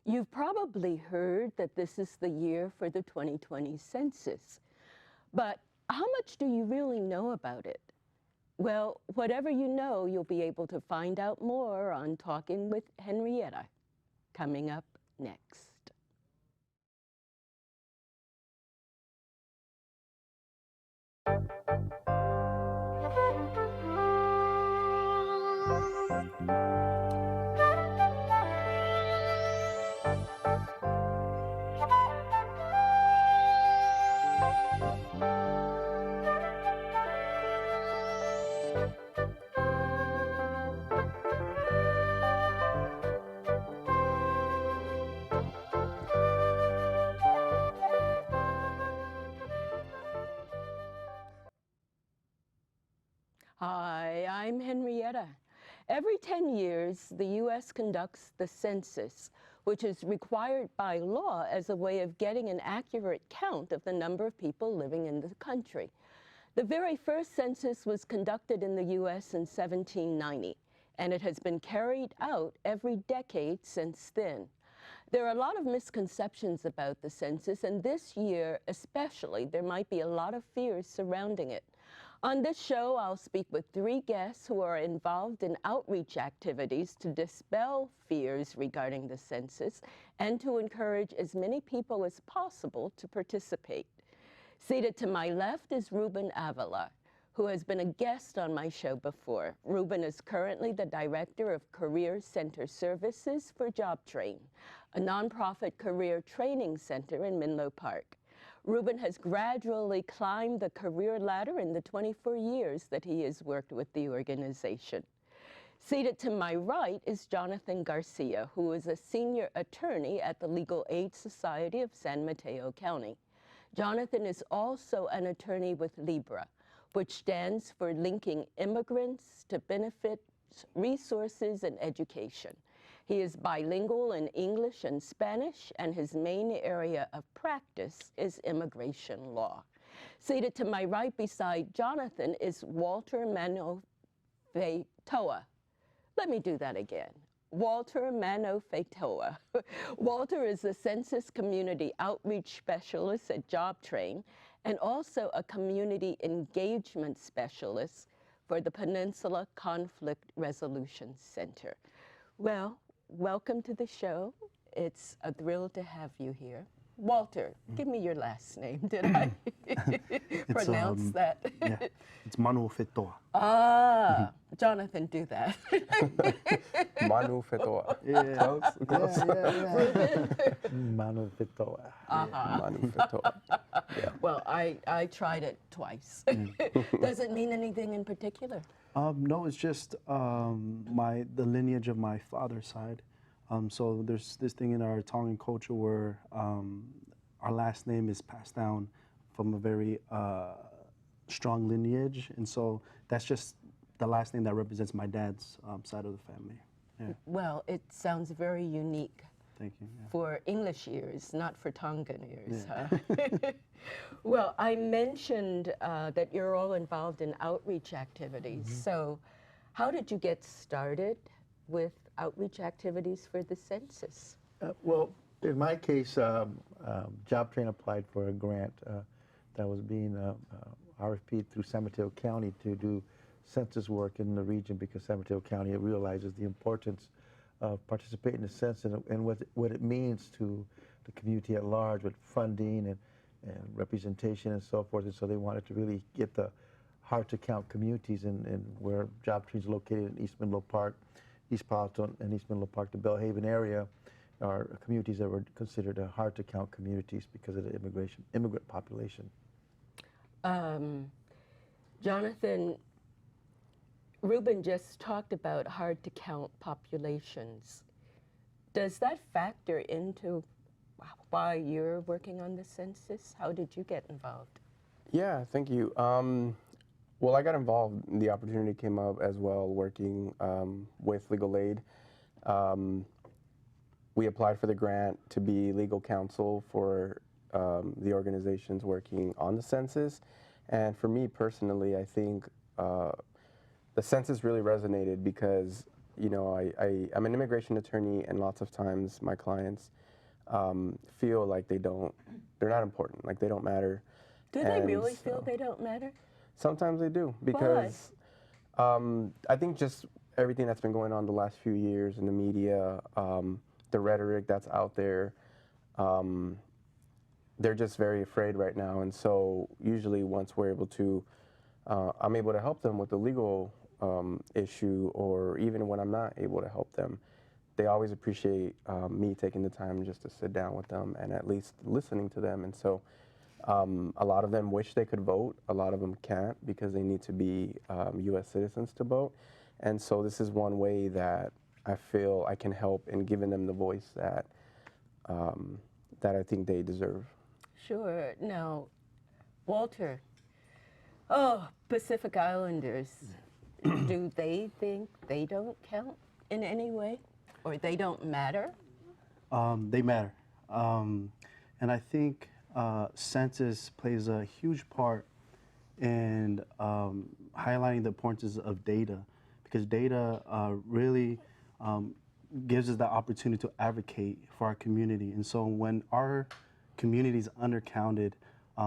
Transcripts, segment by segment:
You've probably heard that this is the year for the 2020 census, but how much do you really know about it? Well, whatever you know, you'll be able to find out more on Talking with Henrietta, coming up next. Hi, I'm Henrietta. Every 10 years, the U.S. conducts the census, which is required by law as a way of getting an accurate count of the number of people living in the country. The very first census was conducted in the U.S. in 1790, and it has been carried out every decade since then. There are a lot of misconceptions about the census, and this year especially, there might be a lot of fears surrounding it. On this show, I'll speak with 3 guests who are involved in outreach activities to dispel fears regarding the census and to encourage as many people as possible to participate. Seated to my left is Ruben Avila, who has been a guest on my show before. Ruben is currently the Director of Career Center Services for JobTrain, a nonprofit career training center in Menlo Park. Ruben has gradually climbed the career ladder in the 24 years that he has worked with the organization. Seated to my right is Jonathan Garcia, who is a senior attorney at the Legal Aid Society of San Mateo County. Jonathan is also an attorney with LIBRA, which stands for Linking Immigrants to Benefits, Resources, and Education. He is bilingual in English and Spanish, and his main area of practice is immigration law. Seated to my right beside Jonathan is Walter Manofetoa. Let me do that again. Walter Manofetoa. Walter is the Census Community Outreach Specialist at JobTrain and also a Community Engagement Specialist for the Peninsula Conflict Resolution Center. Well, welcome to the show. It's a thrill to have you here. Walter, give me your last name. Did I pronounce that? Yeah, it's Manofetoa. Ah, Jonathan, do that. Manofetoa. Yeah, Close. Manofetoa. Manofetoa. Yeah. Well, I tried it twice. Does it mean anything in particular? No, it's just the lineage of my father's side. So there's this thing in our Tongan culture where our last name is passed down from a very strong lineage, and so that's just the last name that represents my dad's side of the family. Yeah. Well, it sounds very unique. Thank you. Yeah. For English ears, not for Tongan ears, Yeah. huh? Well, I mentioned that you're all involved in outreach activities. So how did you get started with outreach activities for the census? Well, in my case, JobTrain applied for a grant that was being RFP'd through San Mateo County to do census work in the region because San Mateo County realizes the importance of participating in the census and what it means to the community at large with funding and representation and so forth. And so they wanted to really get the hard-to-count communities and where JobTrain is located in East Menlo Park, East Palo Alto and East Menlo Park, the Bellhaven area, are communities that were considered hard-to-count communities because of the immigrant population. Jonathan, Ruben just talked about hard-to-count populations. Does that factor into why you're working on the census? How did you get involved? Yeah, thank you. Well, I got involved. The opportunity came up as well working with Legal Aid. We applied for the grant to be legal counsel for the organizations working on the census. And for me personally, I think the census really resonated because you know, I'm an immigration attorney, and lots of times my clients feel like they're not important, like they don't matter. Do they really so feel they don't matter? Sometimes they do, because I think just everything that's been going on the last few years in the media, the rhetoric that's out there, they're just very afraid right now. And so usually once we're able to, I'm able to help them with the legal issue, or even when I'm not able to help them, they always appreciate me taking the time just to sit down with them and at least listening to them. And so a lot of them wish they could vote. A lot of them can't because they need to be U.S. citizens to vote. And so this is one way that I feel I can help in giving them the voice that that I think they deserve. Sure. Now, Walter, Pacific Islanders, do they think they don't count in any way, or they don't matter? They matter. And I think census plays a huge part in highlighting the importance of data, because data really gives us the opportunity to advocate for our community. And so when our community is undercounted,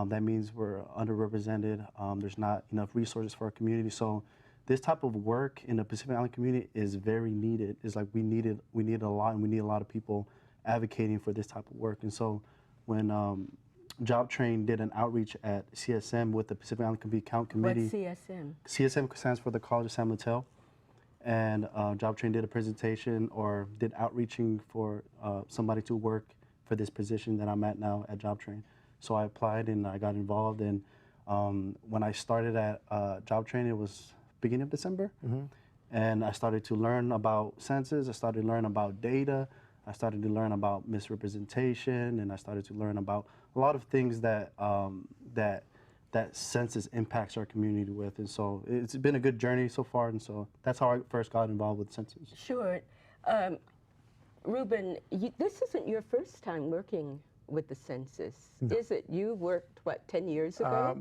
that means we're underrepresented. There's not enough resources for our community. So this type of work in the Pacific Island community is very needed. It's like we need a lot, and we need a lot of people advocating for this type of work. And so when Job Train did an outreach at CSM with the Pacific Island Count Committee. What's CSM? CSM stands for the College of San Mateo. And Job Train did a presentation, or did outreaching for somebody to work for this position that I'm at now at Job Train. So I applied and I got involved. And when I started at Job Train, it was beginning of December. Mm-hmm. And I started to learn about census. I started to learn about data. I started to learn about misrepresentation, and I started to learn about a lot of things that that census impacts our community with. And so it's been a good journey so far, and so that's how I first got involved with census. Sure. Ruben, this isn't your first time working with the census, No. is it? You worked, what, 10 years ago?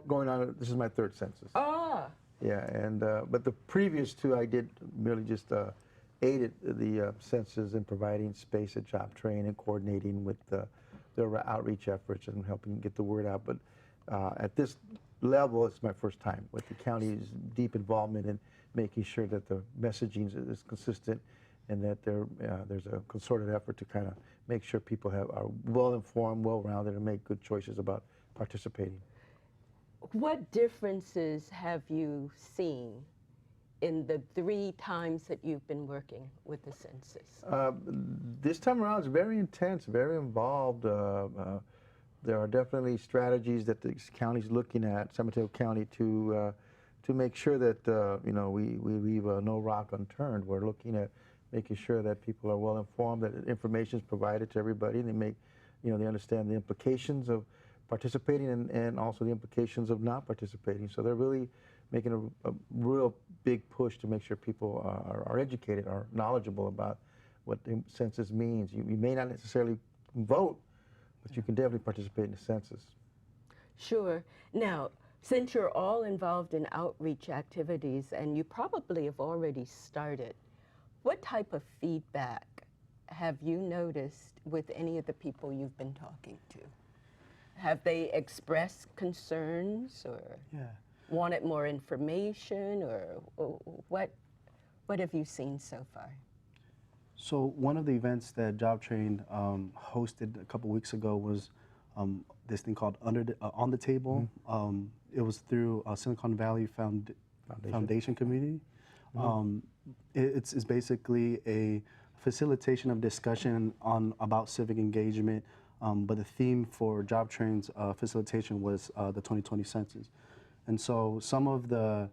Going on, this is my third census. Ah, Yeah, and but the previous two I did merely just aided the census in providing space at Job Train and coordinating with their outreach efforts and helping get the word out. But at this level, it's my first time with the county's deep involvement in making sure that the messaging is consistent, and that there's a concerted effort to kind of make sure people are well-informed, well-rounded, and make good choices about participating. what differences have you seen in the 3 times that you've been working with the census? This time around, it's very intense, very involved. There are definitely strategies that the county's looking at, San Mateo County, to make sure that we leave no rock unturned. We're looking at making sure that people are well informed, that information is provided to everybody, and they understand the implications of participating and also the implications of not participating. So they're really making a real big push to make sure people are educated, are knowledgeable about what the census means. You may not necessarily vote, but you can definitely participate in the census. Sure. Now, since you're all involved in outreach activities, and you probably have already started, what type of feedback have you noticed with any of the people you've been talking to? Have they expressed concerns, or wanted more information, or what have you seen so far? So one of the events that Job Train hosted a couple weeks ago was this thing called On the Table. Mm-hmm. It was through Silicon Valley Foundation Community. Mm-hmm. It's basically a facilitation of discussion about civic engagement, but the theme for Job Train's facilitation was the 2020 census. And so some of the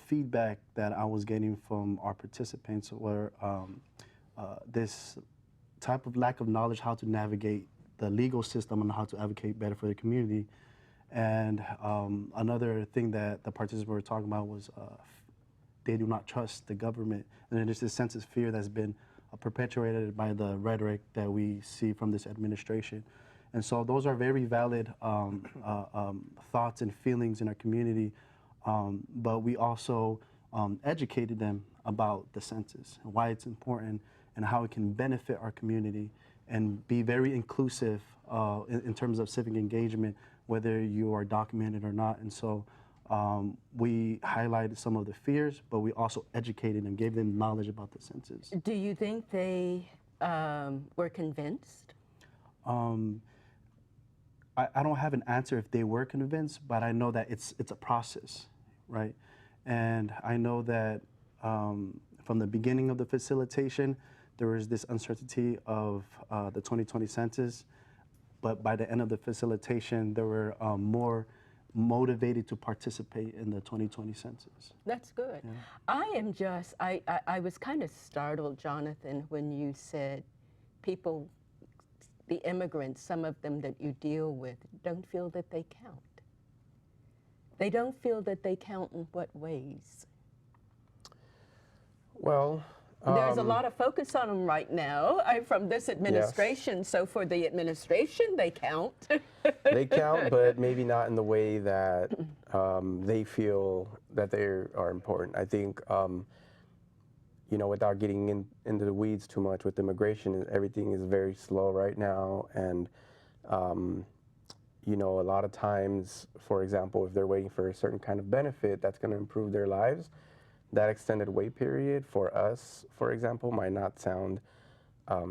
feedback that I was getting from our participants were this type of lack of knowledge how to navigate the legal system and how to advocate better for the community. And another thing that the participants were talking about was they do not trust the government. And then there's this sense of fear that's been perpetuated by the rhetoric that we see from this administration. And so those are very valid thoughts and feelings in our community, but we also educated them about the census, and why it's important, and how it can benefit our community, and be very inclusive in terms of civic engagement, whether you are documented or not. And so we highlighted some of the fears, but we also educated them, gave them knowledge about the census. Do you think they were convinced? I don't have an answer if they were convinced, but I know that it's a process, right? And I know that from the beginning of the facilitation, there was this uncertainty of the 2020 census, but by the end of the facilitation, they were more motivated to participate in the 2020 census. That's good. Yeah. I was kind of startled, Jonathan, when you said people, the immigrants, some of them that you deal with, don't feel that they count. They don't feel that they count in what ways? Well, there's a lot of focus on them right now from this administration. Yes. So for the administration, they count. They count, but maybe not in the way that they feel that they are important. I think, you know, without getting into the weeds too much with immigration, everything is very slow right now. And, you know, a lot of times, for example, if they're waiting for a certain kind of benefit that's going to improve their lives, that extended wait period for us, for example, might not sound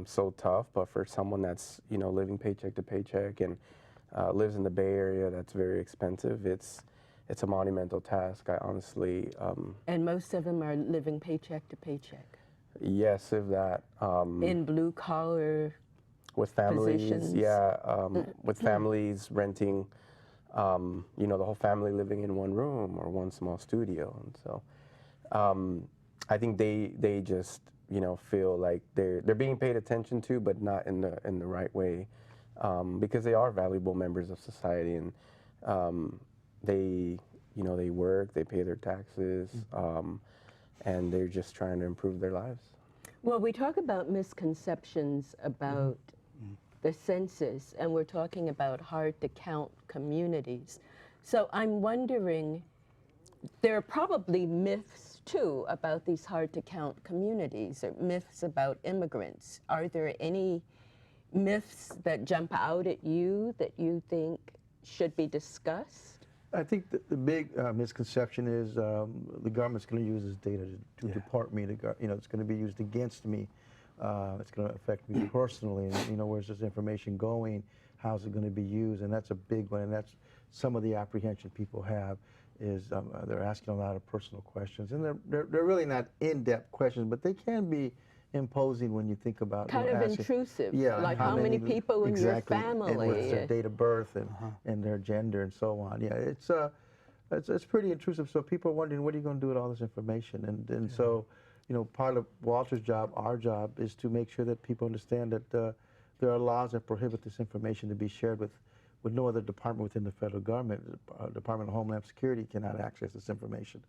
so tough, but for someone that's, you know, living paycheck to paycheck and lives in the Bay Area, that's very expensive. It's a monumental task, I honestly. And most of them are living paycheck to paycheck. Yes, if that. In blue collar with families, positions. yeah, with families renting, you know, the whole family living in one room or one small studio, and so. I think they just, you know, feel like they're being paid attention to, but not in the right way, because they are valuable members of society, and they, you know, they work, they pay their taxes, and they're just trying to improve their lives. Well, we talk about misconceptions about the census, and we're talking about hard to count communities. So I'm wondering, there are probably myths too about these hard to count communities, or myths about immigrants. Are there any myths that jump out at you that you think should be discussed? I think the big misconception is the government's going to use this data to deport me. You know, it's going to be used against me. It's going to affect me personally. And, you know, where's this information going? How's it going to be used? And that's a big one. And that's some of the apprehension people have. Is they're asking a lot of personal questions, and they're really not in-depth questions, but they can be imposing when you think about kind of asking, intrusive. Yeah, like how many people in your family, and what's their date of birth, and their gender, and so on. Yeah, it's pretty intrusive. So people are wondering, what are you going to do with all this information? And so, you know, part of Walter's job, our job, is to make sure that people understand that there are laws that prohibit this information to be shared with no other department within the federal government. The Department of Homeland Security cannot access this information.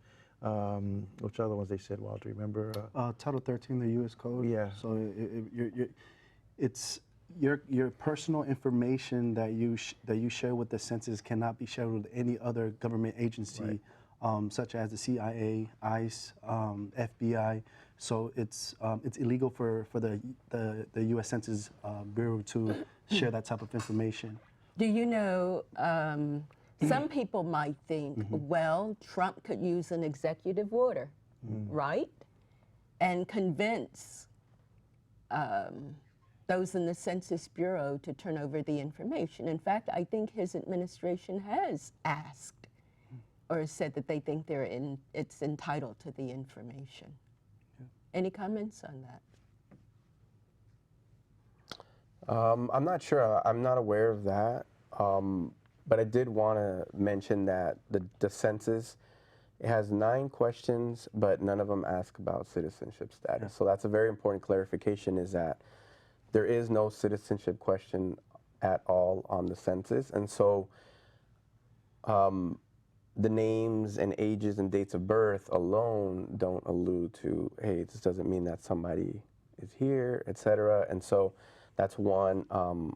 Which other ones they said, Walter, remember? Title 13, the U.S. Code. Yeah. So it's your personal information that you share with the census cannot be shared with any other government agency, right. Such as the CIA, ICE, FBI. So it's illegal for the U.S. Census Bureau to share that type of information. Do you know, some people might think, well, Trump could use an executive order, right? And convince those in the Census Bureau to turn over the information. In fact, I think his administration has asked or said that they think it's entitled to the information. Yeah. Any comments on that? I'm not sure. I'm not aware of that. But I did want to mention that the census, it has 9 questions, but none of them ask about citizenship status. Yeah. So that's a very important clarification, is that there is no citizenship question at all on the census. And so the names and ages and dates of birth alone don't allude to, hey, this doesn't mean that somebody is here, et cetera. And so that's one.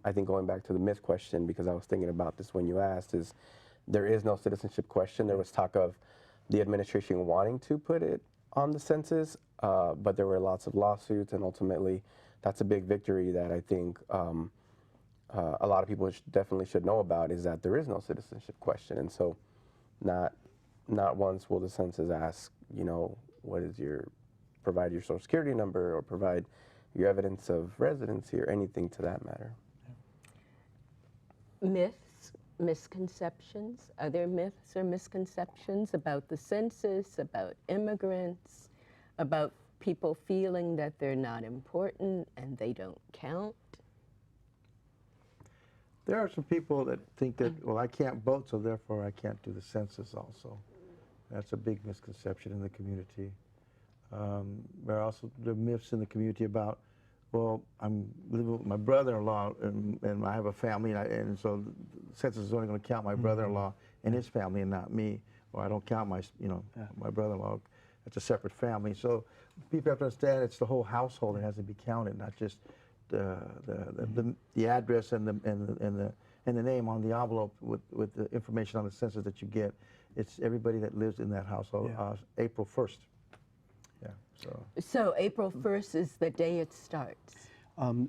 I think going back to the myth question, because I was thinking about this when you asked, is there is no citizenship question. There was talk of the administration wanting to put it on the census. but there were lots of lawsuits, and ultimately, that's a big victory that I think a lot of people definitely should know about, is that there is no citizenship question. And so not once will the census ask, you know, provide your social security number or provide your evidence of residency or anything to that matter. Myths, misconceptions. Are there myths or misconceptions about the census, about immigrants, about people feeling that they're not important and they don't count? There are some people that think that, well, I can't vote, so therefore I can't do the census also. That's a big misconception in the community. There are also the myths in the community about, well, I'm living with my brother-in-law and I have a family, and so the census is only going to count my brother-in-law and his family and not me, or I don't count my, my brother-in-law. That's a separate family. So people have to understand it's the whole household that has to be counted, not just the address and the name on the envelope with the information on the census that you get. It's everybody that lives in that household. April 1st. Yeah. So April 1st is the day it starts.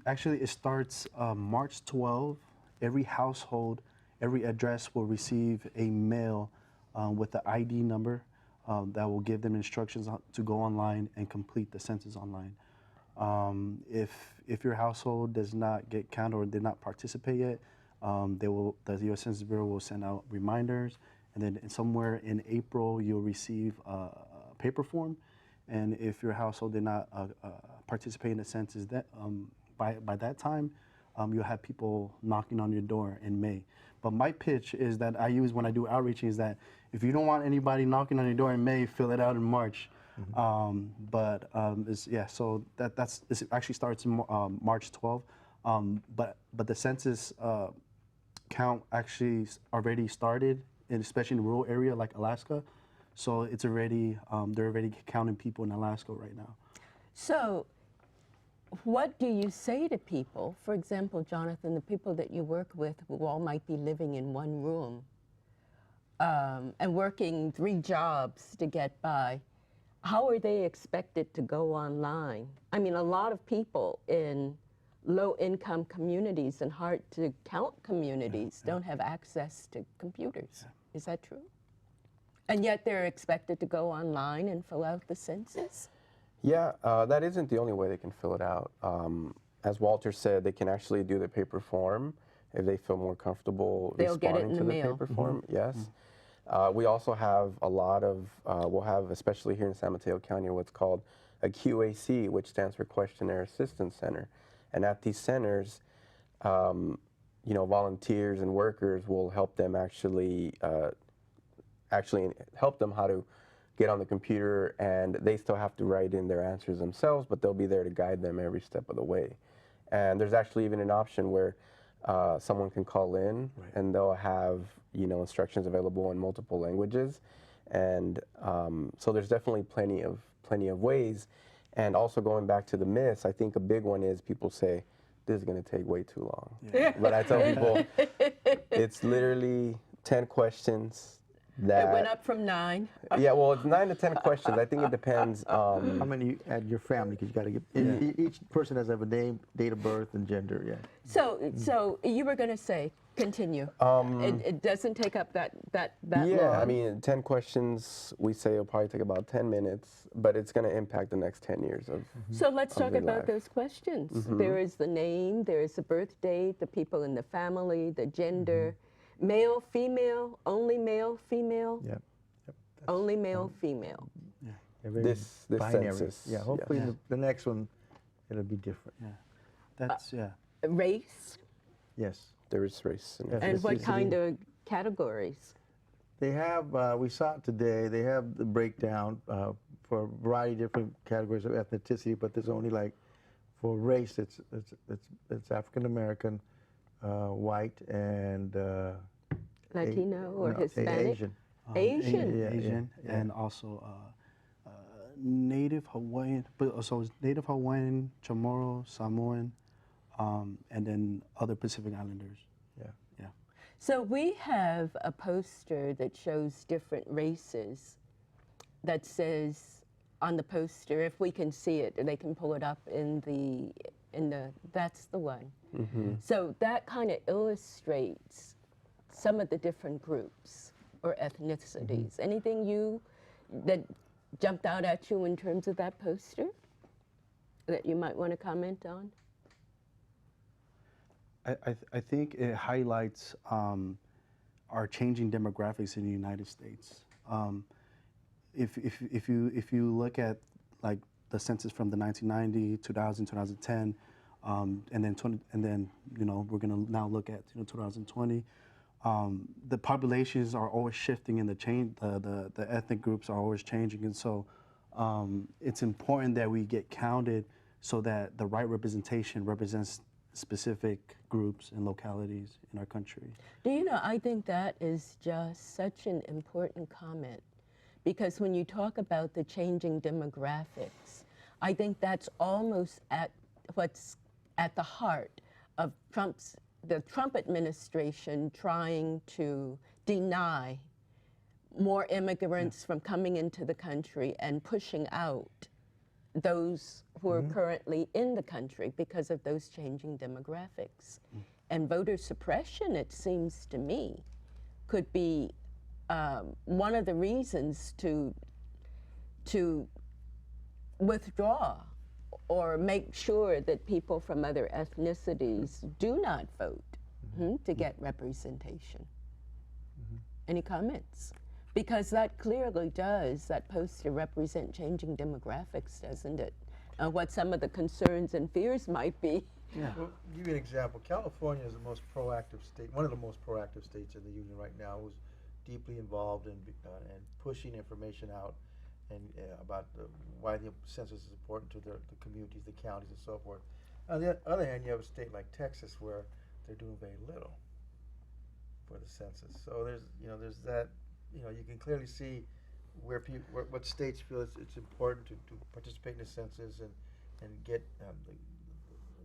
Actually, it starts March 12. Every household, every address will receive a mail with the ID number that will give them instructions to go online and complete the census online. If your household does not get counted or did not participate yet, the U.S. Census Bureau will send out reminders, and then somewhere in April you'll receive a paper form. And if your household did not participate in the census by that time, you'll have people knocking on your door in May. But my pitch is that I use when I do outreach is that if you don't want anybody knocking on your door in May, fill it out in March. So it actually starts in March 12th. But the census count actually already started, especially in the rural area like Alaska. So it's already they're already counting people in Alaska right now. So what do you say to people, for example, Jonathan, the people that you work with who all might be living in one room and working 3 jobs to get by? How are they expected to go online? I mean, a lot of people in low-income communities and hard-to-count communities don't have access to computers. Is that true? And yet they're expected to go online and fill out the census? Yeah, that isn't the only way they can fill it out. As Walter said, they can actually do the paper form if they feel more comfortable responding to the paper form. Yes. We also have a lot of, we'll have, especially here in San Mateo County, what's called a QAC, which stands for Questionnaire Assistance Center. And at these centers, volunteers and workers will help them actually help them how to get on the computer, and they still have to write in their answers themselves, but they'll be there to guide them every step of the way. And there's actually even an option where someone can call in, and they'll have instructions available in multiple languages, and so there's definitely plenty of ways. And also going back to the myths, I think a big one is people say this is going to take way too long. But I tell people it's literally 10 questions. It went up from 9. Yeah, well, it's 9 to 10 questions. I think it depends. How many you add your family? Because you got to get each person has to have a name, date of birth, and gender. Yeah. So you were going to say, continue. It doesn't take up that long. Yeah, I mean, 10 questions. We say it'll probably take about 10 minutes, but it's going to impact the next 10 years of. So let's talk about those questions. There is the name, there is the birth date, the people in the family, the gender. Male, female, only male, female? Yep. Only male, female. Yeah. This binary. census. Yeah, hopefully the next one, it'll be different. Yeah. Race? Yes. There is race. And what kind of categories? They have, we saw it today, they have the breakdown for a variety of different categories of ethnicity, but there's only like, for race, it's African American, white, and Latino or Hispanic? Asian. Asian? And also Native Hawaiian, but also Native Hawaiian, Chamorro, Samoan, and then other Pacific Islanders. Yeah. So we have a poster that shows different races that says on the poster, if we can see it, they can pull it up in the, that's the one. So that kind of illustrates some of the different groups or ethnicities. Anything that jumped out at you in terms of that poster that you might want to comment on? I think it highlights our changing demographics in the United States. If you look at like the census from the 1990, 2000, 2010, and then you know we're gonna now look at 2020. The populations are always shifting, and the ethnic groups are always changing, and so it's important that we get counted so that the right representation represents specific groups and localities in our country. Do you know, I think that is just such an important comment, because when you talk about the changing demographics, I think that's almost at what's at the heart of the Trump administration trying to deny more immigrants from coming into the country and pushing out those who are currently in the country because of those changing demographics. And voter suppression, it seems to me, could be one of the reasons to withdraw or make sure that people from other ethnicities do not vote to get representation. Any comments? Because that clearly does, that poster represent changing demographics, doesn't it? What some of the concerns and fears might be. Yeah. Well, to give you an example, California is the most proactive state, one of the most proactive states in the union right now, who's deeply involved in pushing information out and about why the census is important to the communities, the counties, and so forth. On the other hand, you have a state like Texas where they're doing very little for the census. So there's that. You can clearly see where what states feel it's important to participate in the census and get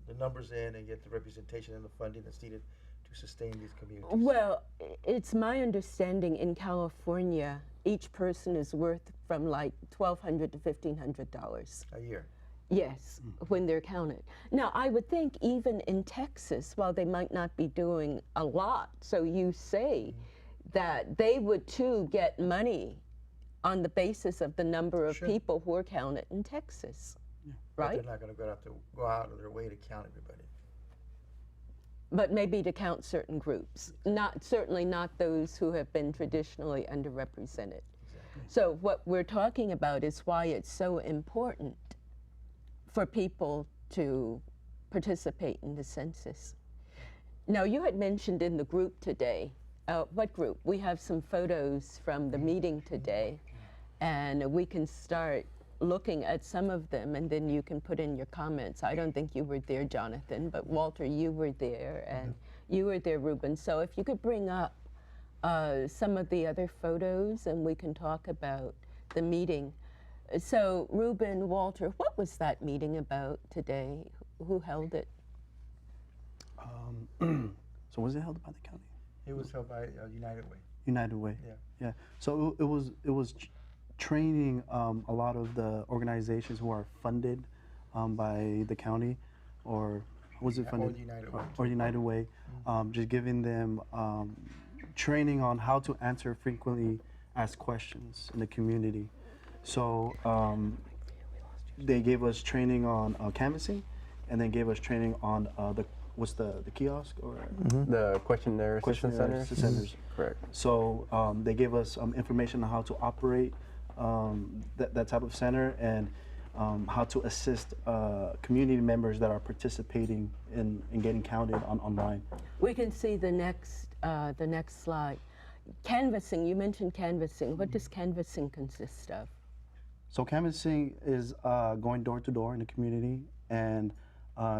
the numbers in and get the representation and the funding that's needed to sustain these communities. Well, it's my understanding in California, each person is worth from like $1,200 to $1,500 a year. Yes, when they're counted. Now, I would think even in Texas, while they might not be doing a lot, so you say that they would too get money on the basis of the number of people who are counted in Texas, right? But they're not going to go out of their way to count everybody. But maybe to count certain groups, certainly not those who have been traditionally underrepresented. Exactly. So what we're talking about is why it's so important for people to participate in the census. Now, you had mentioned in the group today, what group? We have some photos from the meeting today, and we can start looking at some of them, and then you can put in your comments. I don't think you were there, Jonathan, but Walter, you were there, and you were there, Ruben. So if you could bring up some of the other photos, and we can talk about the meeting. So, Ruben, Walter, what was that meeting about today? Who held it? So was it held by the county? It was held by United Way. United Way. Yeah. So it was training a lot of the organizations who are funded by the county, or was it funded? Or United Way. Just giving them training on how to answer frequently asked questions in the community. So they gave us training on canvassing, and then gave us training on the kiosk or The Questionnaire centers. Correct. So they gave us information on how to operate that type of center, and how to assist community members that are participating in getting counted online. We can see the next slide. Canvassing, you mentioned canvassing. What does canvassing consist of? So canvassing is going door to door in the community and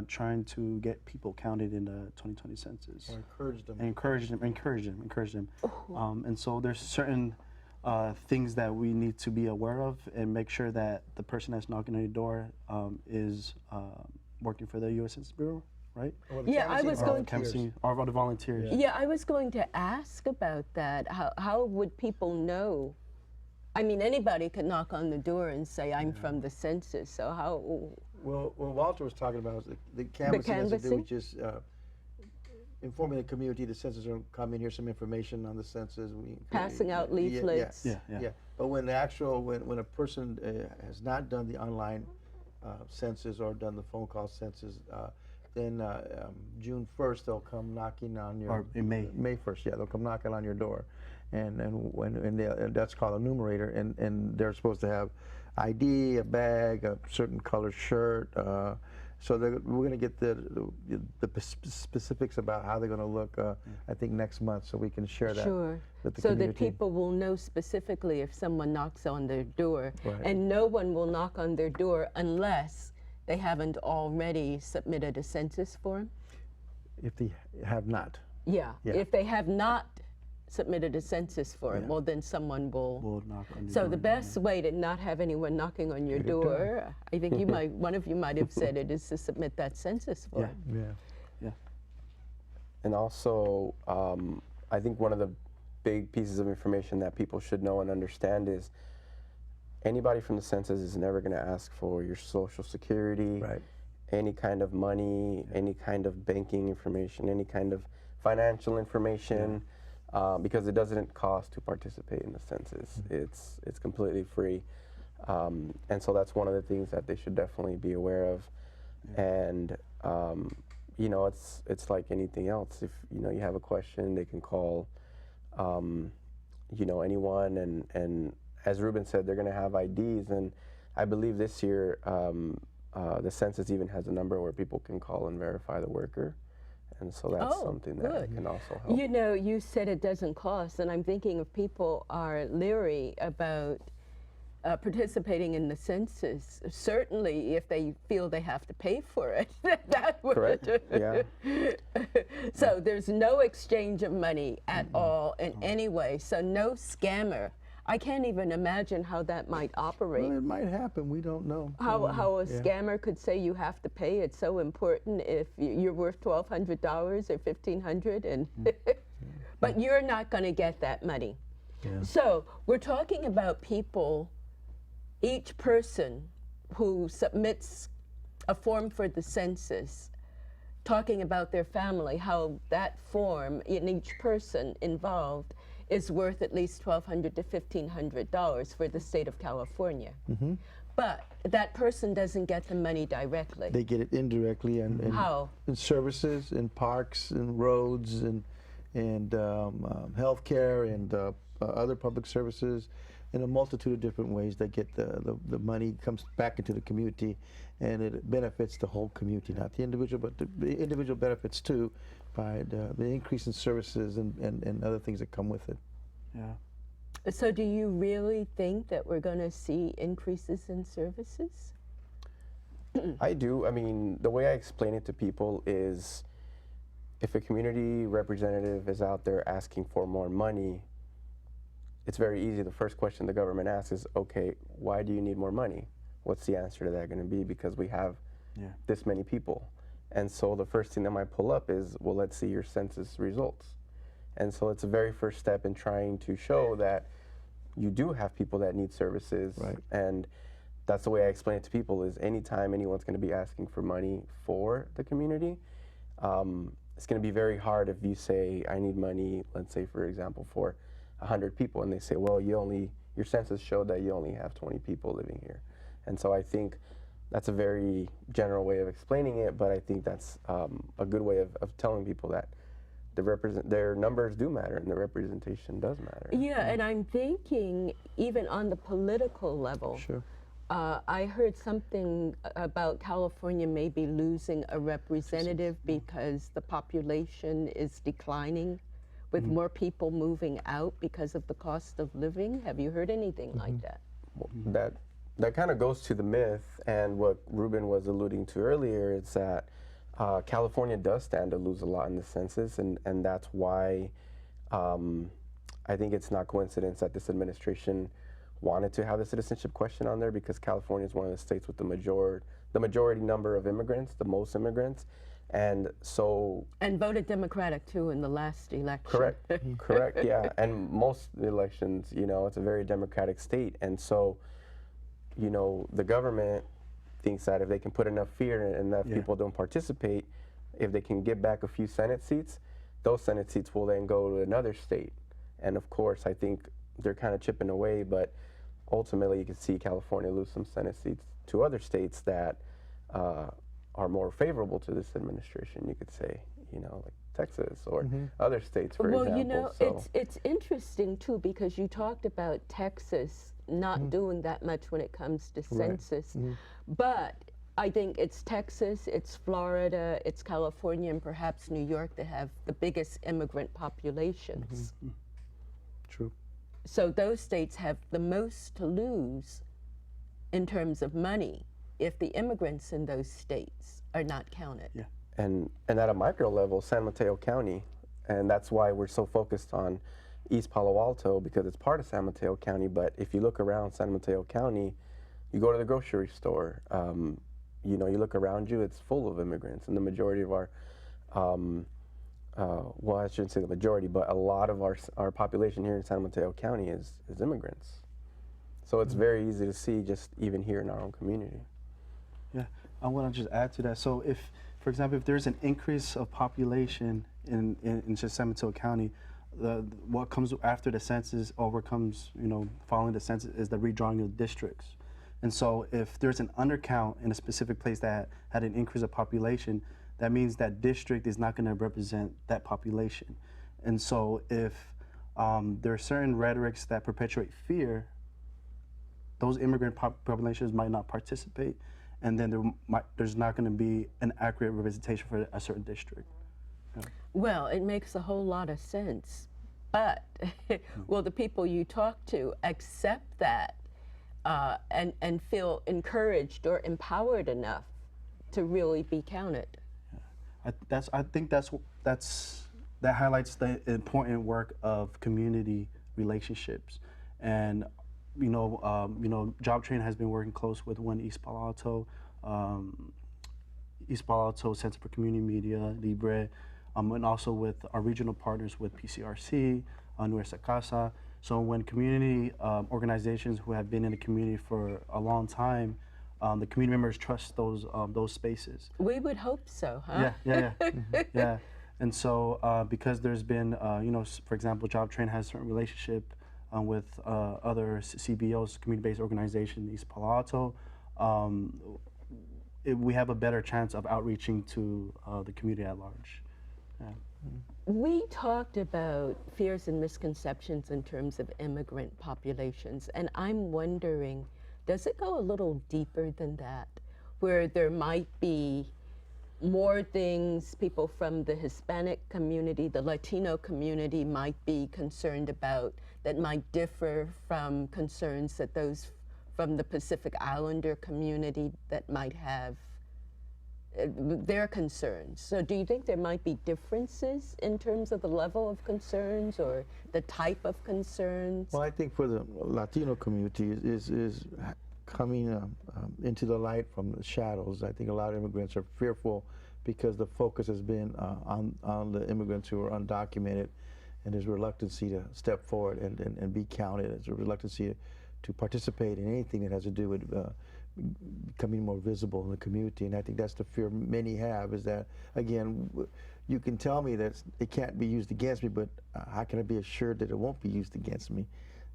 trying to get people counted in the 2020 census. Or encourage them. And so there's certain things that we need to be aware of and make sure that the person that's knocking on your door is working for the U.S. Census Bureau, right? Yeah, I was going to... Or the volunteers. Yeah, I was going to ask about that. How would people know I mean, anybody could knock on the door and say, I'm from the census, so how? Well, what Walter was talking about was the canvassing has to do canvassing? with just informing the community the census are coming. Here's some information on the census. Passing out leaflets. Yeah. But when the actual, when a person has not done the online census or done the phone call census, then June 1st they'll come knocking on your. Or in May. May 1st, yeah, they'll come knocking on your door, and that's called a numerator, and they're supposed to have ID, a bag, a certain color shirt. So we're going to get the specifics about how they're going to look, I think, next month, so we can share that Sure. with the So community. that people will know specifically if someone knocks on their door. Right. And no one will knock on their door unless they haven't already submitted a census form. If they have not. Yeah. Yeah. If they have not submitted a census form, Yeah. well, then someone will. We'll knock on your So door, the best way to not have anyone knocking on your door, I think you might, one of you might have said it, is to submit that census form. Yeah. And also, I think one of the big pieces of information that people should know and understand is anybody from the census is never going to ask for your social security, Right. any kind of money, any kind of banking information, any kind of financial information, because it doesn't cost to participate in the census. It's completely free. And so that's one of the things that they should definitely be aware of. And you know, it's like anything else. If you have a question, they can call anyone, and as Ruben said, they're going to have IDs, and I believe this year the census even has a number where people can call and verify the worker, and so that's something that can also help. You know, you said it doesn't cost, and I'm thinking if people are leery about participating in the census, certainly if they feel they have to pay for it, that would. Correct. Yeah. So there's no exchange of money at all in any way, so no scammer. I can't even imagine how that might operate. Well, it might happen. We don't know. How a scammer could say you have to pay. It's so important if you're worth $1,200 or $1,500, and but you're not going to get that money. Yeah. So we're talking about people, each person who submits a form for the census, talking about their family, how that form in each person involved is worth at least $1,200 to $1,500 for the state of California. But that person doesn't get the money directly. They get it indirectly, and How? in services, in parks, and roads, and healthcare, and other public services, in a multitude of different ways. They get the money comes back into the community, and it benefits the whole community, not the individual, but the individual benefits too, by the increase in services and other things that come with it. Yeah. So do you really think that we're going to see increases in services? I do. I mean, the way I explain it to people is if a community representative is out there asking for more money, it's very easy. The first question the government asks is, okay, why do you need more money? What's the answer to that going to be? Because we have this many people. And so the first thing that might pull up is, well, let's see your census results. And so it's the very first step in trying to show that you do have people that need services. Right. And that's the way I explain it to people is anytime anyone's going to be asking for money for the community, it's going to be very hard if you say, I need money, let's say, for example, for 100 people, and they say, well, your census showed that you only have 20 people living here. And so I think that's a very general way of explaining it, but I think that's a good way of telling people that their numbers do matter and the representation does matter. Yeah, and I'm thinking even on the political level. Sure. I heard something about California maybe losing a representative because the population is declining with more people moving out because of the cost of living. Have you heard anything like that? Well, that kind of goes to the myth, and what Ruben was alluding to earlier is that California does stand to lose a lot in the census, and that's why I think it's not coincidence that this administration wanted to have the citizenship question on there, because California is one of the states with the majority number of immigrants, the most immigrants, And so And voted Democratic too in the last election. correct, correct, yeah. And most elections, you know, it's a very democratic state. And so, you know, the government thinks that if they can put enough fear and enough people don't participate, if they can get back a few Senate seats, those Senate seats will then go to another state. And of course, I think they're kind of chipping away, but ultimately you can see California lose some Senate seats to other states that are more favorable to this administration, you could say, you know, like Texas or other states, for example. Well, you know, So, it's interesting too, because you talked about Texas not doing that much when it comes to census, but I think it's Texas, it's Florida, it's California, and perhaps New York that have the biggest immigrant populations. True. So those states have the most to lose in terms of money if the immigrants in those states are not counted. Yeah. and at a micro level, San Mateo County, and that's why we're so focused on East Palo Alto, because it's part of San Mateo County. But if you look around San Mateo County, you go to the grocery store, you know, you look around you, it's full of immigrants, and the majority of our well, I shouldn't say the majority, but a lot of our population here in San Mateo County is immigrants. So it's very easy to see, just even here in our own community. Yeah, I want to just add to that. So if, for example, if there's an increase of population in just San Mateo County, what comes after the census, or what comes, you know, following the census, is the redrawing of districts. And so if there's an undercount in a specific place that had an increase of population, that means that district is not going to represent that population. And so if there are certain rhetorics that perpetuate fear, those immigrant populations might not participate, and then there's not going to be an accurate representation for a certain district. Yeah. Well, it makes a whole lot of sense, but will the people you talk to accept that and feel encouraged or empowered enough to really be counted? I think that highlights the important work of community relationships. And you know, Job Train has been working close with East Palo Alto Center for Community Media, Libre, and also with our regional partners with PCRC, Nuestra Casa. So when community organizations who have been in the community for a long time, the community members trust those spaces. We would hope so, huh? Yeah. Yeah. And so because there's been, you know, for example, Job Train has a certain relationship with other CBOs, community-based organizations in East Palo Alto, we have a better chance of outreaching to the community at large. Yeah. We talked about fears and misconceptions in terms of immigrant populations, and I'm wondering, does it go a little deeper than that, where there might be more things people from the Hispanic community, the Latino community might be concerned about that might differ from concerns that those from the Pacific Islander community that might have their concerns? So do you think there might be differences in terms of the level of concerns or the type of concerns? Well, I think for the Latino community is coming into the light from the shadows. I think a lot of immigrants are fearful because the focus has been on the immigrants who are undocumented, and there's reluctancy to step forward and be counted. There's a reluctancy to participate in anything that has to do with becoming more visible in the community. And I think that's the fear many have, is that, again, you can tell me that it can't be used against me, but how can I be assured that it won't be used against me?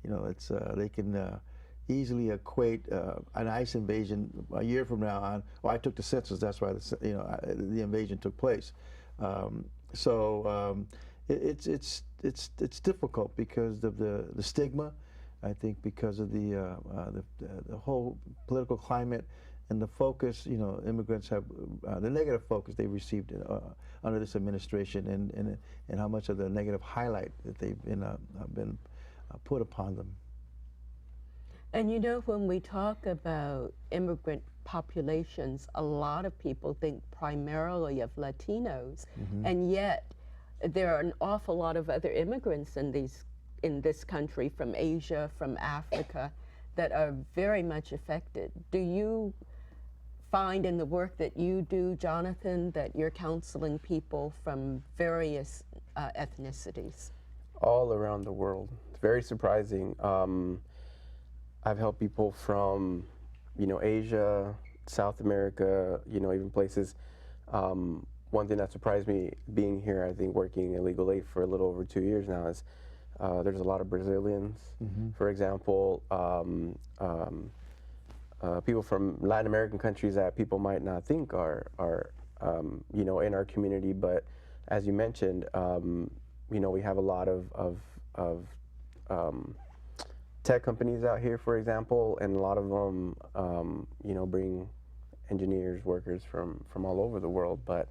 You know, it's they can easily equate an ICE invasion a year from now on, well, I took the census, that's why the invasion took place. It's difficult because of the stigma. I think because of the whole political climate and the focus, you know, immigrants have the negative focus they received under this administration, and how much of the negative highlight that they've been put upon them. And you know, when we talk about immigrant populations, a lot of people think primarily of Latinos, and yet there are an awful lot of other immigrants in this country, from Asia, from Africa, that are very much affected. Do you find in the work that you do, Jonathan, that you're counseling people from various ethnicities? All around the world. It's very surprising. I've helped people from, Asia, South America, even places. One thing that surprised me being here, I think working in legal aid for a little over 2 years now, is there's a lot of Brazilians, for example, people from Latin American countries that people might not think are in our community. But as you mentioned, we have a lot of tech companies out here, for example, and a lot of them, bring engineers, workers from all over the world. But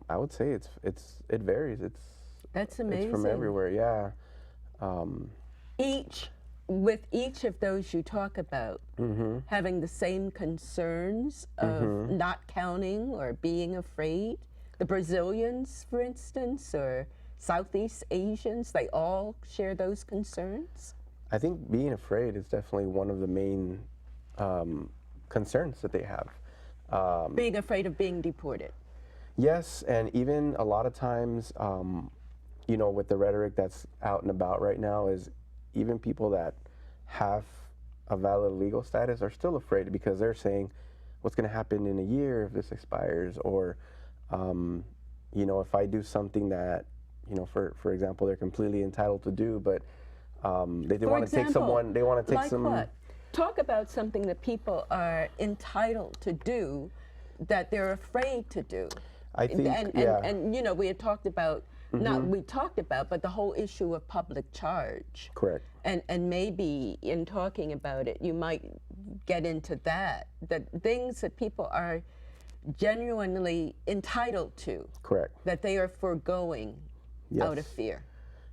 I would say it varies. That's amazing. It's from everywhere, yeah. With each of those you talk about, having the same concerns of not counting or being afraid. The Brazilians, for instance, or Southeast Asians, they all share those concerns? I think being afraid is definitely one of the main concerns that they have. Being afraid of being deported. Yes, and even a lot of times, with the rhetoric that's out and about right now, is even people that have a valid legal status are still afraid because they're saying, what's going to happen in a year if this expires? Or, if I do something that, for example, they're completely entitled to do, but they want to take someone, they want to take like some... What? Talk about something that people are entitled to do that they're afraid to do. I think, and we had talked about, but the whole issue of public charge. Correct. And maybe in talking about it, you might get into that things that people are genuinely entitled to. Correct. That they are foregoing out of fear.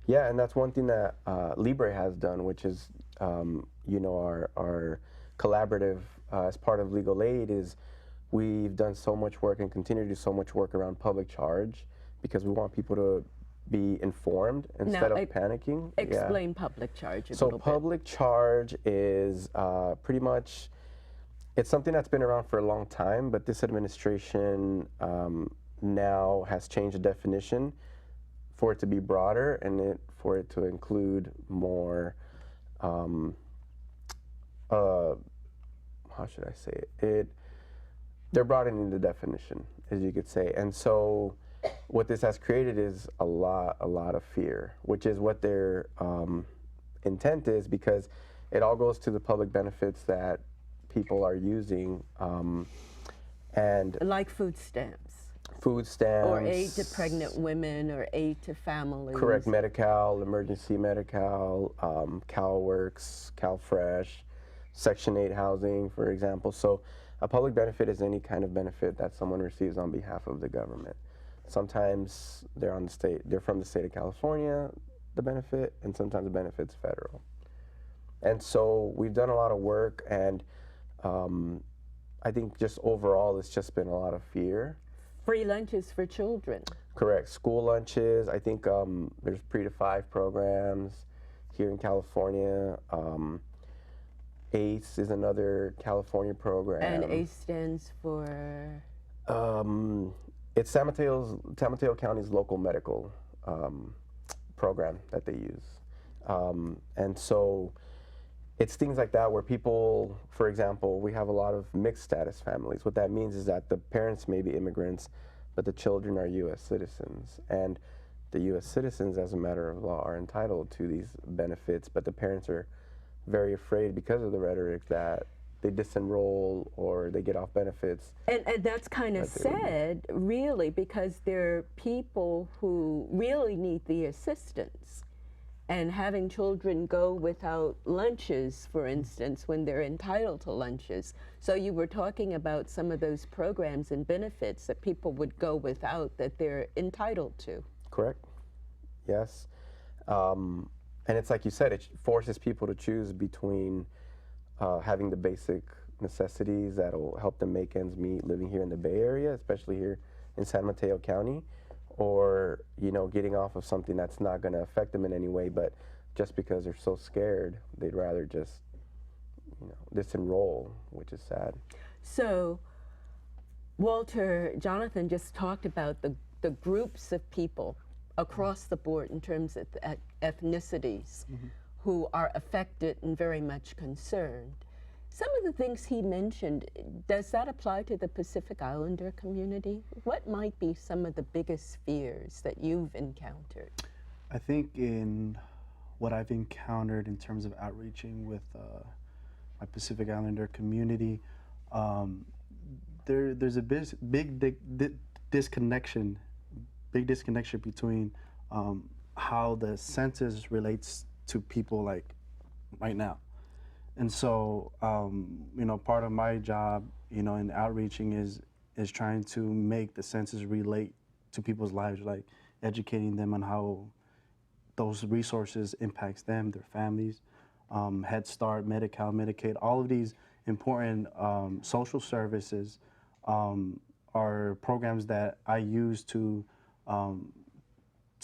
Yeah, and that's one thing that Libre has done, which is, our collaborative as part of legal aid is we've done so much work and continue to do so much work around public charge because we want people to be informed instead of panicking. Explain public charge a little bit. So public charge is pretty much, it's something that's been around for a long time, but this administration now has changed the definition for it to be broader and for it to include more, how should I say it? They're broadening the definition, as you could say. And so what this has created is a lot of fear, which is what their intent is, because it all goes to the public benefits that people are using. And like food stamps. Food stamps. Or aid to pregnant women, or aid to families. Correct. Medi-Cal, emergency Medi-Cal, CalWorks, CalFresh, Section 8 housing, for example. So a public benefit is any kind of benefit that someone receives on behalf of the government. Sometimes they're from the state of California, the benefit, and sometimes the benefit's federal. And so we've done a lot of work, and I think just overall it's just been a lot of fear. Free lunches for children. Correct. School lunches. I think there's pre to 5 programs here in California. ACE is another California program. And ACE stands for? It's San Mateo County's local medical program that they use. And so it's things like that where people, for example, we have a lot of mixed status families. What that means is that the parents may be immigrants, but the children are U.S. citizens. And the U.S. citizens, as a matter of law, are entitled to these benefits, but the parents are very afraid because of the rhetoric that they disenroll or they get off benefits. And that's kind of sad, really, because there are people who really need the assistance. And having children go without lunches, for instance, when they're entitled to lunches. So you were talking about some of those programs and benefits that people would go without that they're entitled to. Correct. Yes. And it's like you said, it forces people to choose between having the basic necessities that will help them make ends meet living here in the Bay Area, especially here in San Mateo County, or getting off of something that's not going to affect them in any way, but just because they're so scared, they'd rather just disenroll, which is sad. So Walter, Jonathan just talked about the groups of people across the board in terms of ethnicities who are affected and very much concerned. Some of the things he mentioned, does that apply to the Pacific Islander community? What might be some of the biggest fears that you've encountered? I think in what I've encountered in terms of outreaching with my Pacific Islander community, there's a big disconnection between how the census relates to people like right now. And so, part of my job, in outreaching is trying to make the census relate to people's lives, like educating them on how those resources impacts them, their families, Head Start, Medi-Cal, Medicaid, all of these important social services are programs that I use to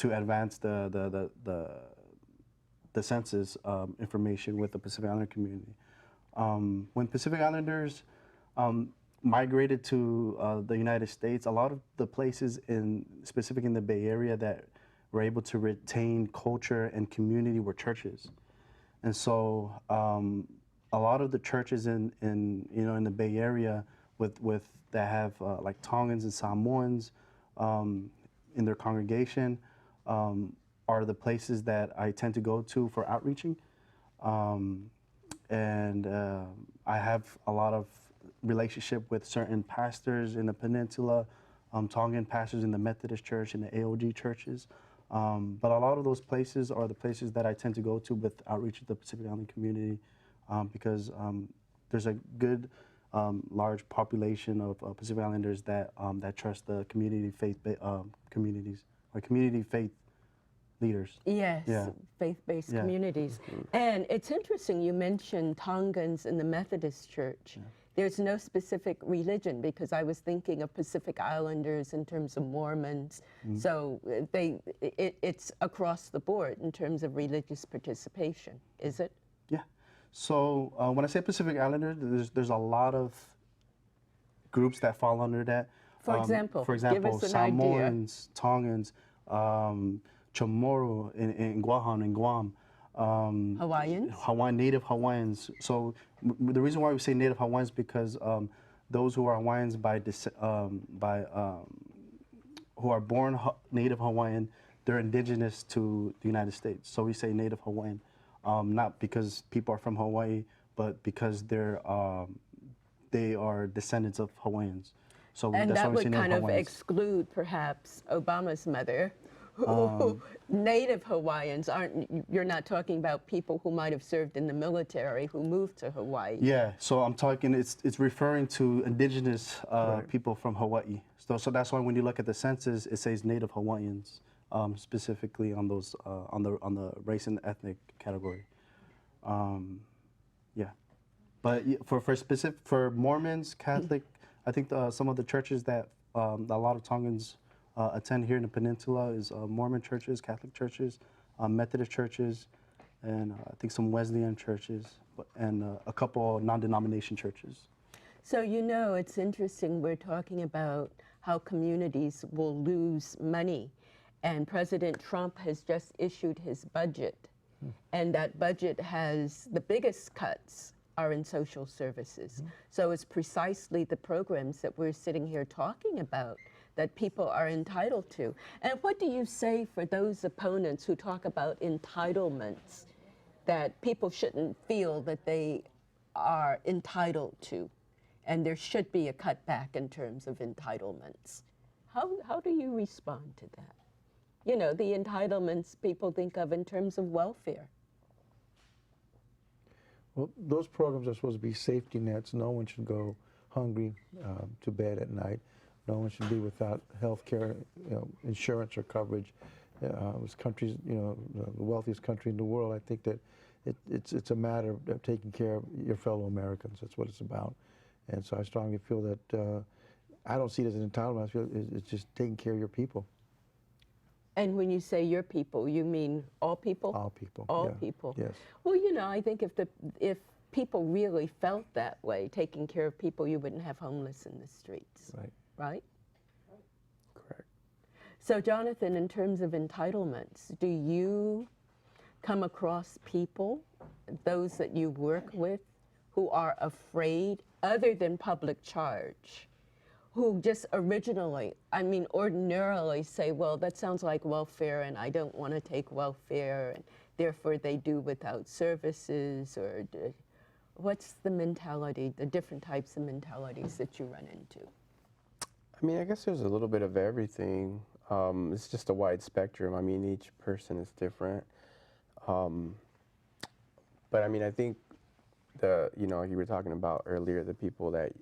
advance the census information with the Pacific Islander community. When Pacific Islanders migrated to the United States, a lot of the places specific in the Bay Area that were able to retain culture and community were churches. And so a lot of the churches in the Bay Area with that have like Tongans and Samoans in their congregation are the places that I tend to go to for outreaching. And I have a lot of relationship with certain pastors in the peninsula, Tongan pastors in the Methodist Church and the AOG churches. But a lot of those places are the places that I tend to go to with outreach to the Pacific Islander community because there's a good large population of Pacific Islanders that trust the community faith communities or community faith leaders. Yes, Yeah. faith-based Yeah. communities. And it's interesting, you mentioned Tongans in the Methodist Church. Yeah. There's no specific religion because I was thinking of Pacific Islanders in terms of Mormons. So it's across the board in terms of religious participation, is it? Yeah. So when I say Pacific Islanders, there's a lot of groups that fall under that. For example, give us an Samoans, Tongans, Chamorro in Guam, Hawaiians? Native Hawaiians. So the reason why we say Native Hawaiians because those who are Hawaiians who are born Native Hawaiian, they're indigenous to the United States. So we say Native Hawaiian, not because people are from Hawaii, but because they are descendants of Hawaiians. So And that's that why we would say Native kind of Hawaiians. exclude perhaps Obama's mother. Who Native Hawaiians you're not talking about people who might have served in the military who moved to Hawaii. Yeah, so I'm talking, it's referring to indigenous people from Hawaii. So that's why when you look at the census, it says Native Hawaiians, specifically on those, on the race and ethnic category. Yeah, but for Mormons, Catholic, I think some of the churches that a lot of Tongans attend here in the peninsula is Mormon churches, Catholic churches, Methodist churches, and I think some Wesleyan churches, and a couple non-denomination churches. So it's interesting, we're talking about how communities will lose money, and President Trump has just issued his budget, and that budget has the biggest cuts are in social services. So it's precisely the programs that we're sitting here talking about that people are entitled to. And what do you say for those opponents who talk about entitlements, that people shouldn't feel that they are entitled to, and there should be a cutback in terms of entitlements? How do you respond to that? The entitlements people think of in terms of welfare. Well, those programs are supposed to be safety nets. No one should go hungry to bed at night. No one should be without health care, insurance or coverage. As countries, the wealthiest country in the world, I think that it's a matter of taking care of your fellow Americans. That's what it's about. And so I strongly feel that I don't see it as an entitlement. I feel it's just taking care of your people. And when you say your people, you mean all people? All people. All yeah. people. Yes. Well, I think if people really felt that way, taking care of people, you wouldn't have homeless in the streets, Right. right? Correct. So Jonathan, in terms of entitlements, do you come across people, those that you work with, who are afraid, other than public charge, who just ordinarily say, well, that sounds like welfare and I don't want to take welfare, and therefore they do without services, or what's the mentality, the different types of mentalities that you run into? I mean, I guess there's a little bit of everything. It's just a wide spectrum. I mean, each person is different. But I mean, I think you were talking about earlier, the people that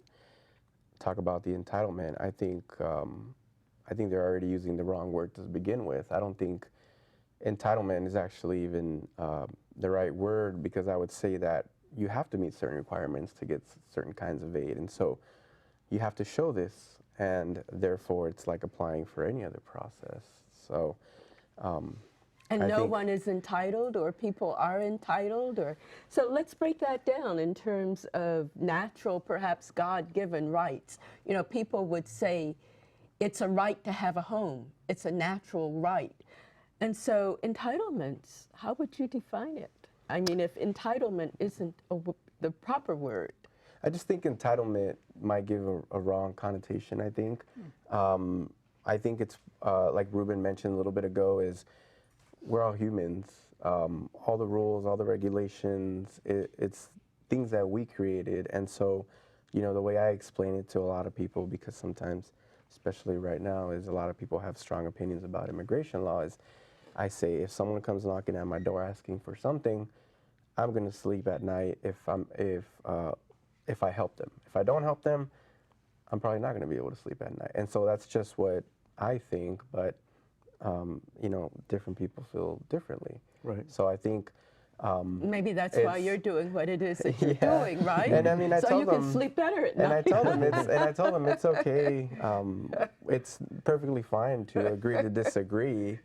talk about the entitlement, I think they're already using the wrong word to begin with. I don't think entitlement is actually even the right word, because I would say that you have to meet certain requirements to get certain kinds of aid. And so you have to show this, and therefore it's like applying for any other process. So, and I no think one is entitled, or people are entitled, or so let's break that down in terms of natural, perhaps God-given rights. You know, people would say it's a right to have a home. It's a natural right. And so entitlements, how would you define it? I mean, if entitlement isn't the proper word. I just think entitlement might give a wrong connotation, I think. I think it's, like Ruben mentioned a little bit ago, is we're all humans. All the rules, all the regulations, it's things that we created. And so, you know, the way I explain it to a lot of people, because sometimes, especially right now, is a lot of people have strong opinions about immigration law, is I say, if someone comes knocking at my door asking for something, I'm going to sleep at night if I help them. If I don't help them, I'm probably not going to be able to sleep at night. And so that's just what I think, but you know, different people feel differently. Right. So I think maybe that's why you're doing what it is that you're yeah. doing, right? And I mean, I so told you them, can sleep better at night. and I told them it's okay. It's perfectly fine to agree to disagree.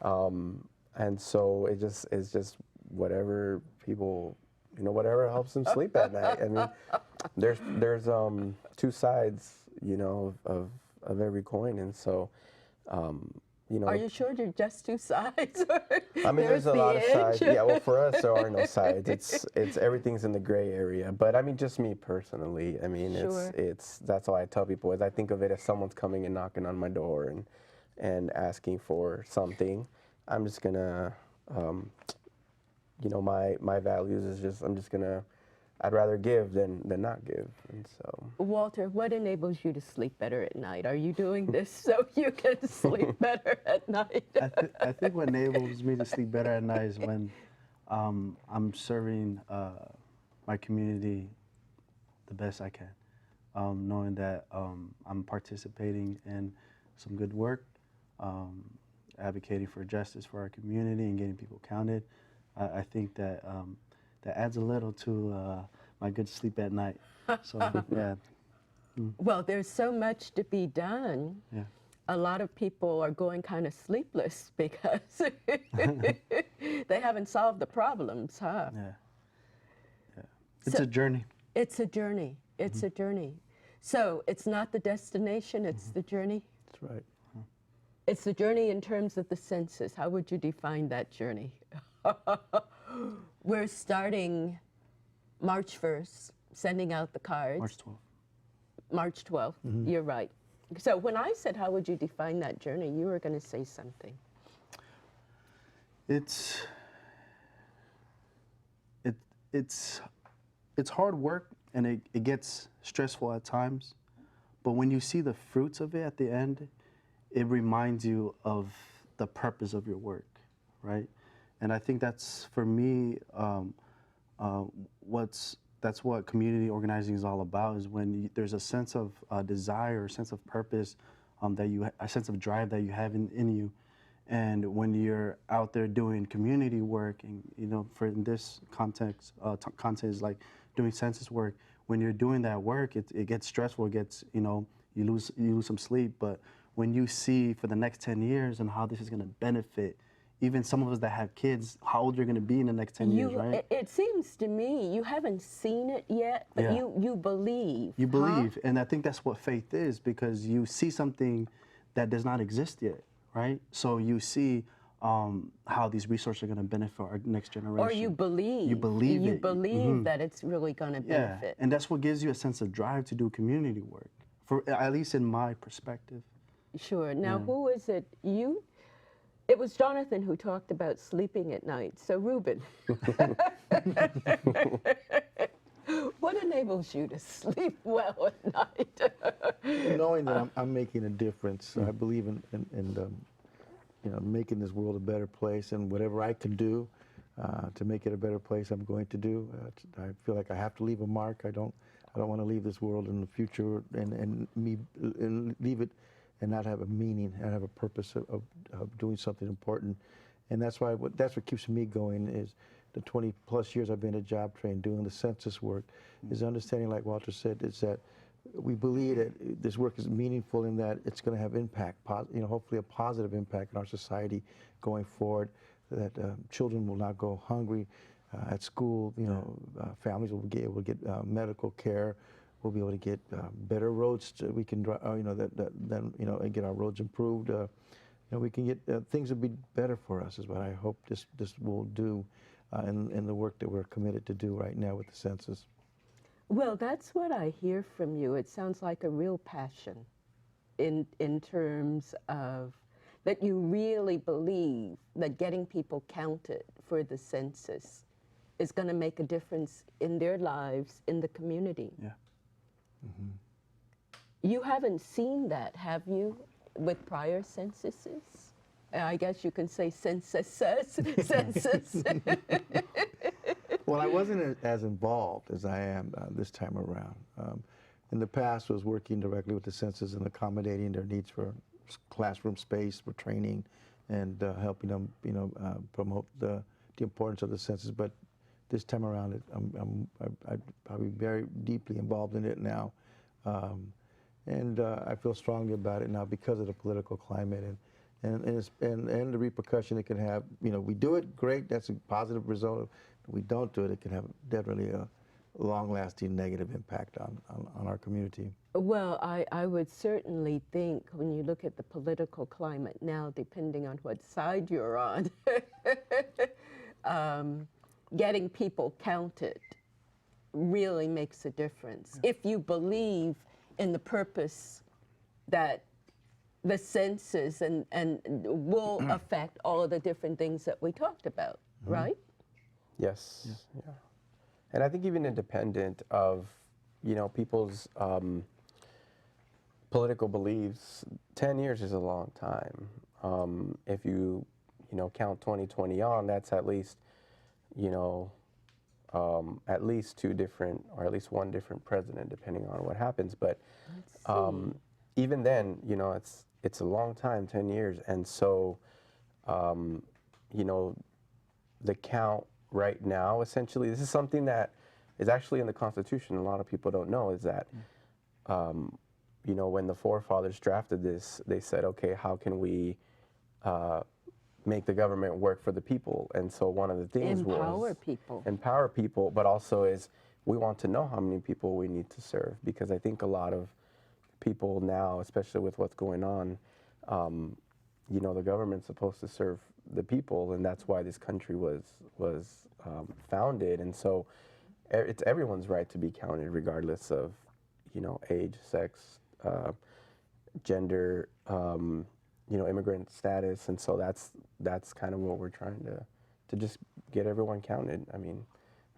And so it's just whatever people, you know, whatever helps them sleep at night. I mean, there's two sides, you know, of every coin, and so, you know. Are you sure there's just two sides? I mean, there's a lot of sides. Yeah, well, for us, there are no sides. It's everything's in the gray area. But I mean, just me personally, I mean, Sure. it's that's all I tell people is I think of it as someone's coming and knocking on my door and asking for something. I'm just gonna, you know, my values is just I'd rather give than not give, and so. Walter, what enables you to sleep better at night? Are you doing this so you can sleep better at night? I think what enables me to sleep better at night is when I'm serving my community the best I can, knowing that I'm participating in some good work, advocating for justice for our community and getting people counted. I think that that adds a little to my good sleep at night. So yeah. Well, there's so much to be done. Yeah. A lot of people are going kind of sleepless because they haven't solved the problems, huh? Yeah. Yeah. It's a journey. It's a journey. It's a journey. So it's not the destination, it's the journey? That's right. It's the journey in terms of the census. How would you define that journey? We're starting March 1st, sending out the cards. March 12th. March 12th, you're right. So when I said, how would you define that journey, you were going to say something. It's hard work, and it gets stressful at times. But when you see the fruits of it at the end, it reminds you of the purpose of your work, right? And I think that's, for me, that's what community organizing is all about, is when there's a sense of desire, a sense of purpose, a sense of drive that you have in you. And when you're out there doing community work, and, you know, for in this context, content is like doing census work, when you're doing that work, it gets stressful, it gets, you know, you lose some sleep. But when you see for the next 10 years and how this is gonna benefit even some of us that have kids, how old you're going to be in the next 10 years, right? It seems to me you haven't seen it yet, but Yeah. you believe. You huh? believe, and I think that's what faith is, because you see something that does not exist yet, right? So you see how these resources are going to benefit our next generation. Or you believe. You believe You it. believe that it's really going to Yeah, benefit. and that's what gives you a sense of drive to do community work, for at least in my perspective. Sure. Now, who is it? You? It was Jonathan who talked about sleeping at night. So, Ruben, what enables you to sleep well at night? Knowing that I'm making a difference, I believe in making this world a better place, and whatever I can do to make it a better place, I'm going to do. I feel like I have to leave a mark. I don't want to leave this world in the future and leave it and not have a meaning and have a purpose of doing something important. And that's what keeps me going, is the 20 plus years I've been at Job Train doing the census work, is understanding, like Walter said, is that we believe that this work is meaningful in that it's going to have impact, hopefully a positive impact in our society going forward, that children will not go hungry at school, families will be able to get medical care, we'll be able to get better roads, we can drive, and get our roads improved. We can get things will be better for us, is what I hope this will do in the work that we're committed to do right now with the census. Well, that's what I hear from you. It sounds like a real passion in terms of that you really believe that getting people counted for the census is going to make a difference in their lives, in the community. Yeah. You haven't seen that, have you, with prior censuses? I guess you can say censuses. Census. Well, I wasn't as involved as I am this time around. In the past, I was working directly with the census and accommodating their needs for classroom space, for training, and helping them, promote the importance of the census. But this time around, I'm probably very deeply involved in it now, and I feel strongly about it now because of the political climate and the repercussion it can have. We do it, great, that's a positive result. If we don't do it, it can have definitely a long-lasting negative impact on our community. Well, I would certainly think when you look at the political climate now, depending on what side you're on, getting people counted really makes a difference. If you believe in the purpose that the census and will affect all of the different things that we talked about, right? Yes. Yeah. And I think even independent of, people's political beliefs, 10 years is a long time. If you, count 2020 on, that's at least, at least two different, or at least one different president, depending on what happens. But even then, it's a long time, 10 years. And so, the count right now, essentially, this is something that is actually in the Constitution. A lot of people don't know is that, when the forefathers drafted this, they said, okay, how can we make the government work for the people? And so one of the things was empower people, but also is we want to know how many people we need to serve, because I think a lot of people now, especially with what's going on, the government's supposed to serve the people, and that's why this country was founded. And so it's everyone's right to be counted, regardless of age, sex, gender, immigrant status. And so that's kind of what we're trying to just get everyone counted. I mean,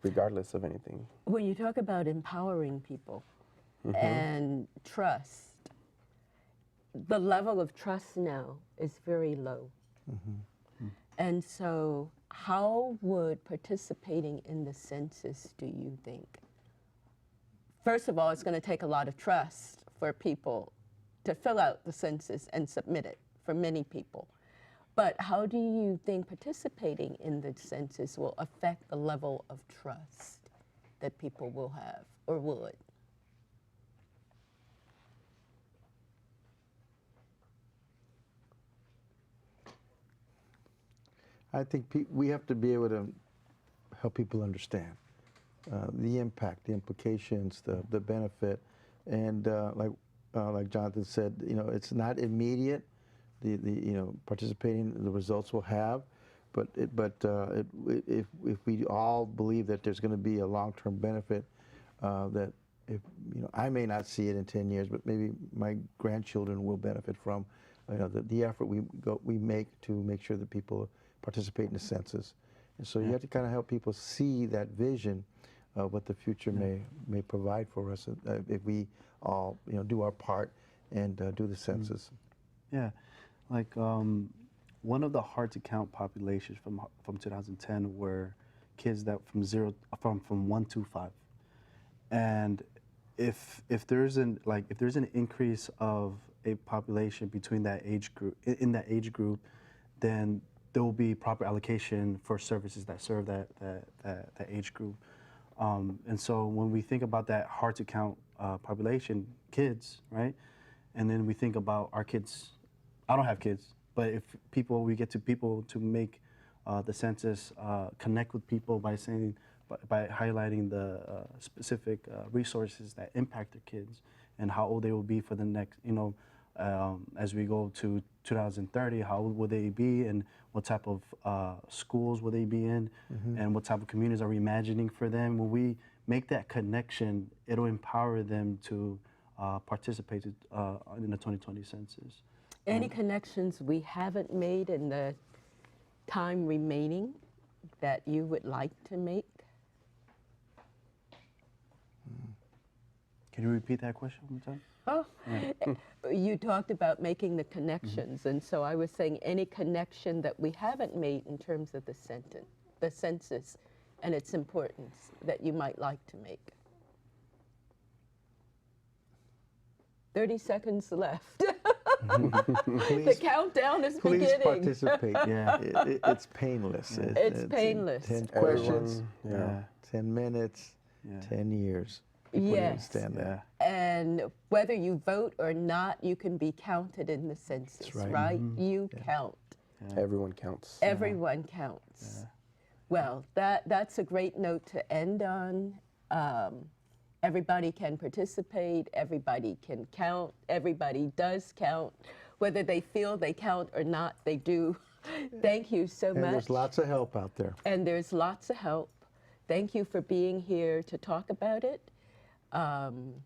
regardless of anything. When you talk about empowering people and trust, the level of trust now is very low. And so how would participating in the census, do you think? First of all, it's going to take a lot of trust for people to fill out the census and submit it, for many people. But how do you think participating in the census will affect the level of trust that people will have or would? I think we have to be able to help people understand the impact, the implications, the benefit, and like Jonathan said, it's not immediate. The participating, the results will have, but if we all believe that there's going to be a long-term benefit, that if I may not see it in 10 years, but maybe my grandchildren will benefit from the effort we make to make sure that people participate in the census. And so you have to kind of help people see that vision of what the future may provide for us if we all do our part and do the census. Yeah, like one of the hard to count populations from 2010 were kids that from 1 to 5, and if there's an increase of a population between that age group in that age group, then there will be proper allocation for services that serve that age group. And so when we think about that hard to count population, kids, right? And then we think about our kids. I don't have kids, but if we get people to make the census connect with people by highlighting the specific resources that impact their kids and how old they will be for the next, as we go to 2030, how old will they be and what type of schools will they be in, and what type of communities are we imagining for them. When we make that connection, it'll empower them to participate in the 2020 census. Any connections we haven't made in the time remaining that you would like to make? Can you repeat that question one more time? Oh, you talked about making the connections, and so I was saying any connection that we haven't made in terms of the census and its importance that you might like to make. 30 seconds left. The countdown is Please beginning. participate. Yeah. It's painless. It's painless. 10 questions, Yeah. 10 minutes, Yeah. 10 years. People Yes. understand that. And whether you vote or not, you can be counted in the census, That's right. You count. Everyone counts. Everyone counts. Well, that's a great note to end on. Everybody can participate, everybody can count, everybody does count. Whether they feel they count or not, they do. Thank you so much. And there's lots of help out there. And there's lots of help. Thank you for being here to talk about it. And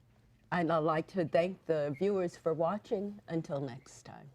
I'd like to thank the viewers for watching. Until next time.